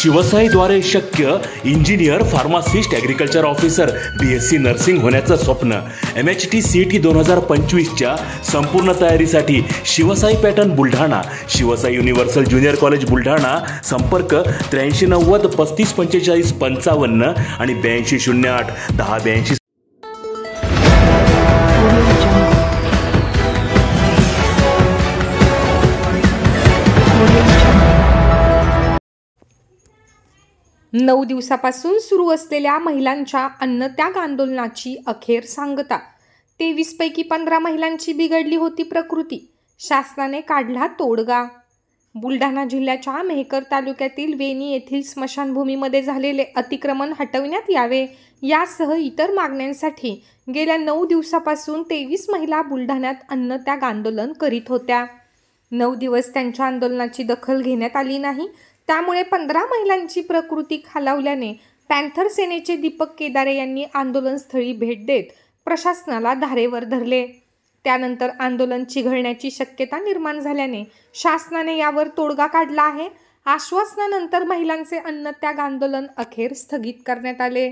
शिवसाईद्वारे शक्य engineer, pharmacist, agriculture officer, BSc nursing होण्याचं स्वप्न MHT CET 2025च्या संपूर्ण तयारीसाठी Shivsai pattern Buldhana, Shivsai universal junior college Buldhana. संपर्क 8390 3545 55 आणि 8208 1082. नऊ दिवसापासून सुरू असलेल्या महिलांच्या अन्नत्याग आंदोलनाची अखेर सांगता. 23 पैकी 15 महिलांची बिघडली होती प्रकृती. शासनाने काढला तोडगा. बुलढाणा जिल्ह्याच्या मेहकर तालुक्यातील वेणी येथील स्मशानभूमीमध्ये झालेले अतिक्रमण हटविण्यात यावे यासह इतर मागण्यांसाठी गेल्या 9 दिवसापासून 23 महिला बुलढाण्यात अन्नत्याग आंदोलन करीत होत्या. 9 दिवस त्यांच्या आंदोलनाची दखल घेण्यात आली नाही. त्यामुळे 15 महिलांची प्रकृती खालावल्याने पॅन्थर सेनेचे दीपक केदारे यांनी आंदोलनस्थळी भेट देत प्रशासनाला धारेवर धरले. त्यानंतर आंदोलन चिघळण्याची शक्यता निर्माण झाल्याने शासनाने यावर तोडगा काढला आहे. आश्वासनानंतर महिलांचे अन्नत्याग आंदोलन अखेर स्थगित करण्यात आले.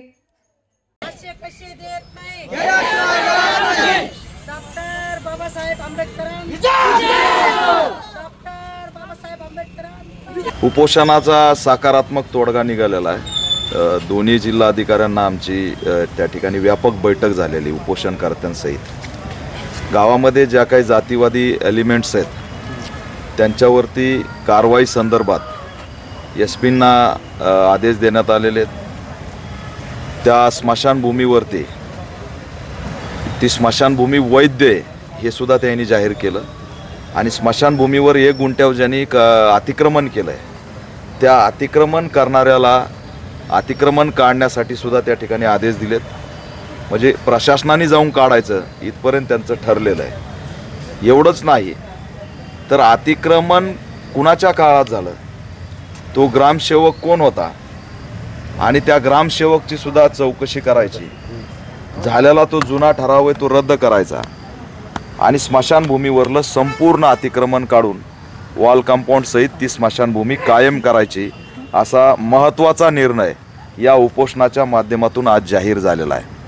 उपोषणाचा सकारात्मक तोडगा निघालेला आहे. दोन्ही जिल्हाधिकाऱ्यांना आमची त्या ठिकाणी व्यापक बैठक झालेली उपोषणकर्त्यांसहित. गावामध्ये ज्या काही जातीवादी एलिमेंट्स आहेत त्यांच्यावरती कारवाई संदर्भात SPंना आदेश देण्यात आलेले आहेत. त्या स्मशानभूमीवरती ती स्मशानभूमी वैध हे सुद्धा त्यांनी जाहीर केलं आणि स्मशानभूमीवर 1 गुंठ्यावर ज्यांनी अतिक्रमण केलं आहे त्या अतिक्रमण करणाऱ्याला अतिक्रमण काढण्यासाठी सुद्धा त्या ठिकाणी आदेश दिलेत. म्हणजे प्रशासनाने जाऊन काढायचं इथपर्यंत त्यांचं ठरलेलं आहे. एवढंच नाही तर अतिक्रमण कुणाच्या काळात झालं, तो ग्रामसेवक कोण होता आणि त्या ग्रामसेवकची सुद्धा चौकशी करायची. झालेला तो जुना ठराव आहे तो रद्द करायचा आणि स्मशानभूमीवरलं संपूर्ण अतिक्रमण काढून वॉल कंपाऊंड सहित ती स्मशानभूमी कायम करायची असा महत्त्वाचा निर्णय या उपोषणाच्या माध्यमातून आज जाहीर झालेला आहे.